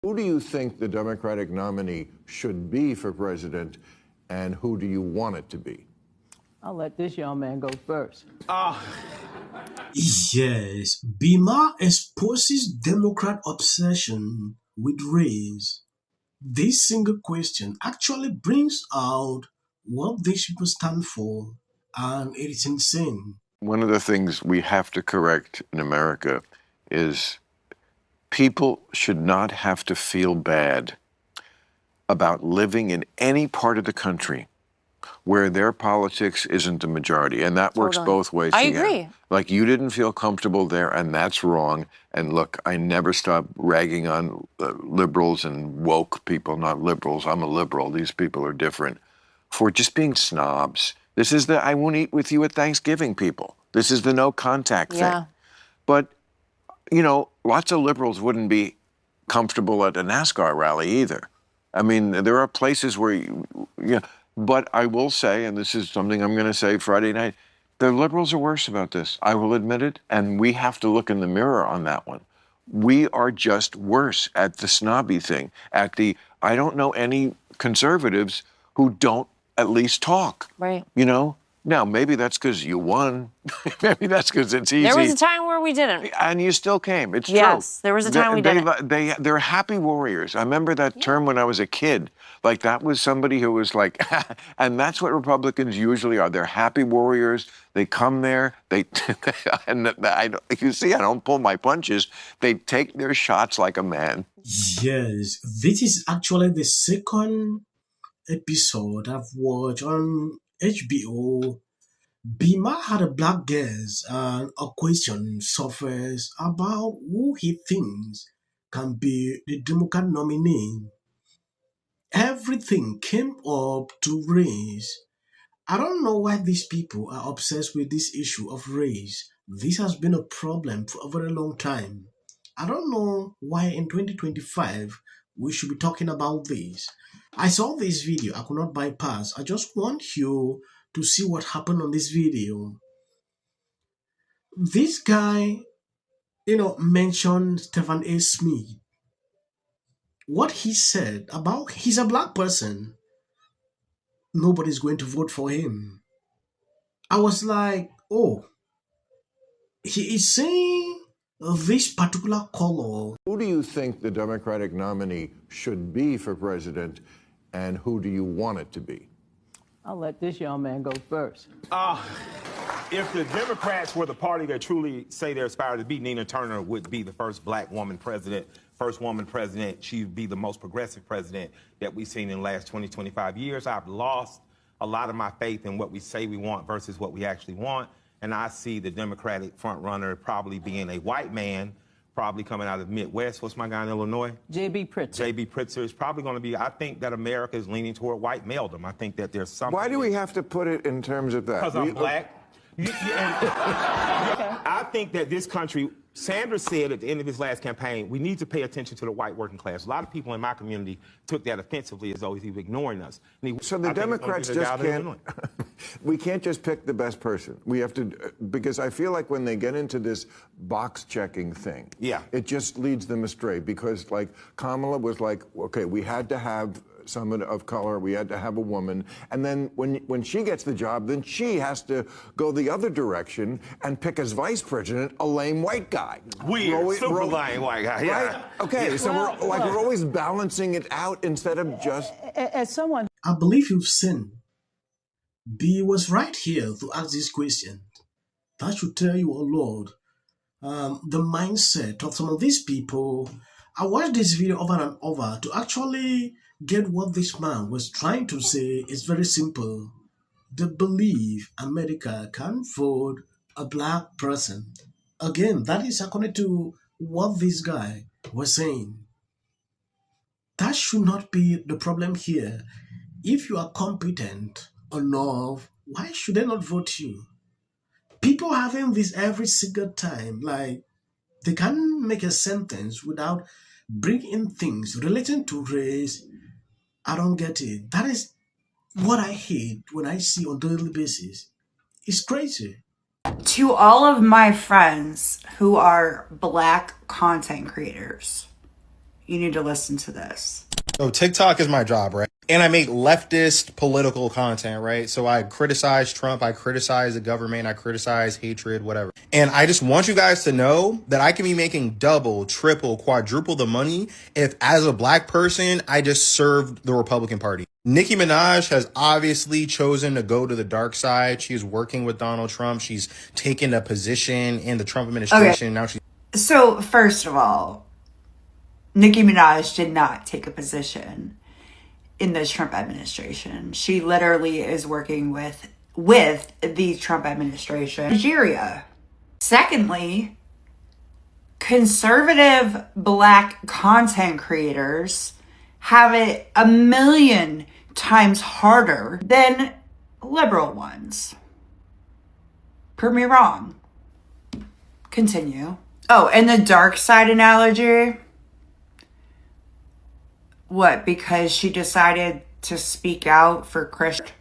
Who do you think the Democratic nominee should be for president, and who do you want it to be? I'll let this young man go first. Yes, Bill Maher exposes Democrat obsession with race. This single question actually brings out what these people stand for, and it is insane. One of the things we have to correct in America is people should not have to feel bad about living in any part of the country where their politics isn't the majority. And that works both ways. I agree. Like, you didn't feel comfortable there, and that's wrong. And look, I never stop ragging on liberals and woke people, not liberals. I'm a liberal. These people are different. For just being snobs. This is the I won't eat with you at Thanksgiving people. This is the no contact thing. But, you know, lots of liberals wouldn't be comfortable at a NASCAR rally either. I mean, there are places where, but I will say, and this is something I'm going to say Friday night, the liberals are worse about this. I will admit it, and we have to look in the mirror on that one. We are just worse at the snobby thing, at the, I don't know any conservatives who don't at least talk. Right. You know? Now, maybe that's because you won. Maybe that's because it's easy. There was a time where we didn't. And you still came. It's true. Yes, there was a time we didn't. They're happy warriors. I remember that term when I was a kid. Like, that was somebody who was like, and that's what Republicans usually are. They're happy warriors. They come there. And you see, I don't pull my punches. They take their shots like a man. Yes, this is actually the second episode I've watched on HBO. Bill Maher had a black guest, and a question surfaced about who he thinks can be the Democrat nominee. Everything came up to race. I don't know why these people are obsessed with this issue of race. This has been a problem for a very long time. I don't know why in 2025 we should be talking about this. I saw this video, I could not bypass. I just want you to see what happened on this video. This guy, mentioned Stephen A. Smith. What he said about he's a black person, nobody's going to vote for him. I was like, oh, he is saying this particular color. Who do you think the Democratic nominee should be for president, and who do you want it to be? I'll let this young man go first. If the Democrats were the party that truly say they aspire to be, Nina Turner would be the first black woman president, first woman president. She'd be the most progressive president that we've seen in the last 20, 25 years. I've lost a lot of my faith in what we say we want versus what we actually want. And I see the Democratic front runner probably being a white man, probably coming out of the Midwest. What's my guy in Illinois? J.B. Pritzker. J.B. Pritzker is probably going to be, I think that America is leaning toward white maledom. I think that there's something. Why do we have to put it in terms of that? Because I'm black. I think that this country, Sanders said at the end of his last campaign, we need to pay attention to the white working class. A lot of people in my community took that offensively as though he was ignoring us. So the Democrats just can't, we can't just pick the best person. We have to, because I feel like when they get into this box checking thing, it just leads them astray, because like Kamala was like, okay, we had to have someone of color, we had to have a woman, and then when she gets the job, then she has to go the other direction and pick as vice president a lame white guy. Weird, super lame white guy, yeah. Right? Okay, so we're always balancing it out instead of just... As someone... I believe you've seen. B was right here to ask this question. That should tell you a lot. The mindset of some of these people. I watched this video over and over to actually get what this man was trying to say. Is very simple. They believe America can vote a black person. Again, that is according to what this guy was saying. That should not be the problem here. If you are competent enough, why should they not vote you? People having this every single time, like they can't make a sentence without bringing in things relating to race. I don't get it. That is what I hate when I see on a daily basis. It's crazy. To all of my friends who are black content creators, you need to listen to this. So TikTok is my job, right? And I make leftist political content, right? So I criticize Trump, I criticize the government, I criticize hatred, whatever. And I just want you guys to know that I can be making double, triple, quadruple the money if, as a black person, I just served the Republican Party. Nicki Minaj has obviously chosen to go to the dark side. She's working with Donald Trump. She's taken a position in the Trump administration. Okay. Now she's... So, first of all, Nicki Minaj did not take a position in the Trump administration. She literally is working with the Trump administration. Nigeria. Secondly, conservative black content creators have it a million times harder than liberal ones. Prove me wrong. Continue. Oh, and the dark side analogy. What, because she decided to speak out for Christians?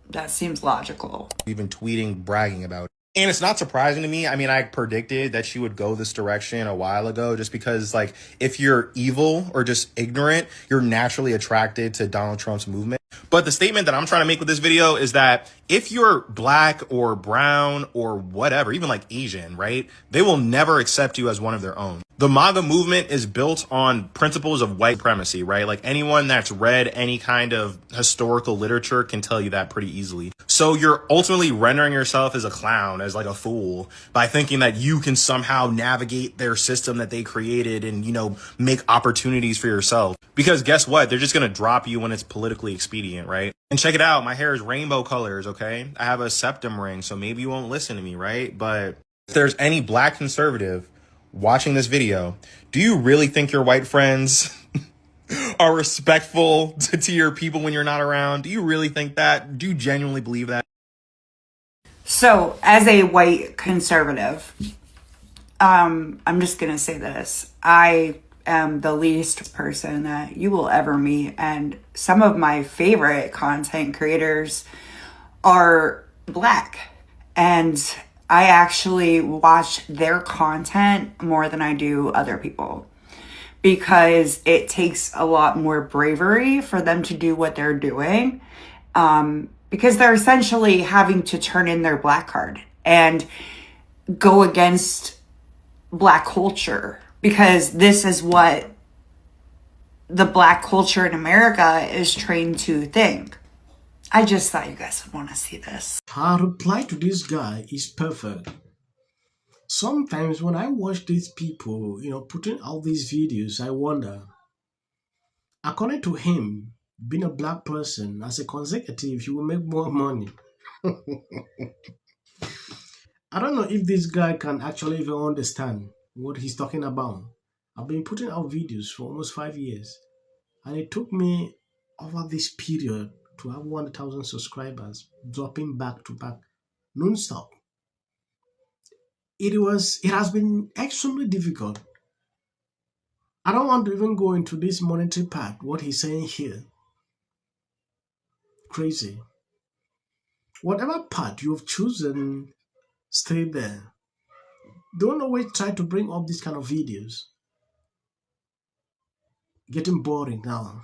That seems logical. Even tweeting, bragging about it. And it's not surprising to me. I mean, I predicted that she would go this direction a while ago just because, like, if you're evil or just ignorant, you're naturally attracted to Donald Trump's movement. But the statement that I'm trying to make with this video is that if you're black or brown or whatever, even like Asian, right, they will never accept you as one of their own. The MAGA movement is built on principles of white supremacy, right? Like anyone that's read any kind of historical literature can tell you that pretty easily. So you're ultimately rendering yourself as a clown, as like a fool, by thinking that you can somehow navigate their system that they created and, you know, make opportunities for yourself. Because guess what? They're just going to drop you when it's politically expedient, right? And check it out. My hair is rainbow colors, okay? I have a septum ring, so maybe you won't listen to me, right? But if there's any black conservative watching this video, do you really think your white friends are respectful to your people when you're not around? Do you really think that? Do you genuinely believe that? So, as a white conservative, I'm just gonna say this. I am the least person that you will ever meet, and some of my favorite content creators are black, and I actually watch their content more than I do other people because it takes a lot more bravery for them to do what they're doing, because they're essentially having to turn in their black card and go against black culture, because this is what the black culture in America is trained to think. I just thought you guys would want to see this. Her reply to this guy is perfect. Sometimes when I watch these people, putting out these videos, I wonder, according to him, being a black person, as a consecutive, you will make more money. I don't know if this guy can actually even understand what he's talking about. I've been putting out videos for almost 5 years, and it took me over this period to have 1,000 subscribers, dropping back to back, non-stop. It has been extremely difficult. I don't want to even go into this monetary part, what he's saying here. Crazy. Whatever part you've chosen, stay there. Don't always try to bring up these kind of videos. Getting boring now.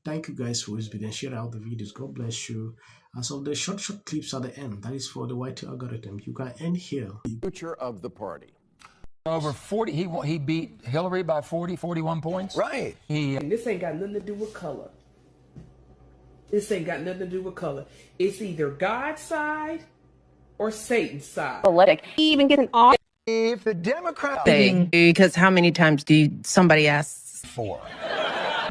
Thank you guys for visiting. Share out the videos. God bless you. As of the short clips at the end, that is for the YT algorithm. You can end here. Future of the party. Over 40, he beat Hillary by 41 points. Right. And this ain't got nothing to do with color. This ain't got nothing to do with color. It's either God's side or Satan's side. Politic. He even get an off. If the Democrats Because how many times somebody asks for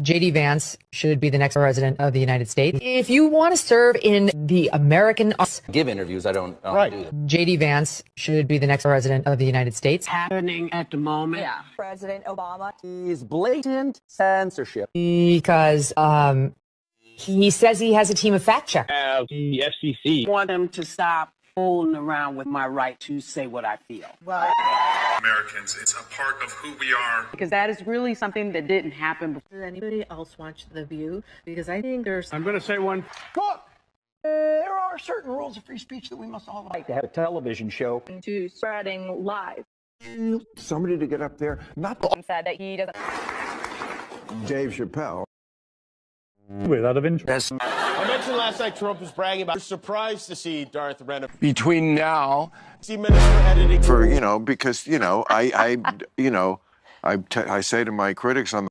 J.D. Vance should be the next president of the United States. If you want to serve in the American... Give interviews, I don't do that. J.D. Vance should be the next president of the United States. Happening at the moment. Yeah. President Obama. He's blatant censorship. Because he says he has a team of fact checkers. The FCC. I want them to stop fooling around with my right to say what I feel. Well, Americans, it's a part of who we are. Because that is really something that didn't happen before. Does anybody else watch The View? Because I think there's... I'm going to say one. Look, there are certain rules of free speech that we must all Like to have a television show. ...to spreading lies. somebody to get up there, not said that he doesn't. Dave Chappelle. Without of interest. I mentioned last night Trump was bragging about. You're surprised to see Darth Renner. Between now, Minister editing For, because, I say to my critics on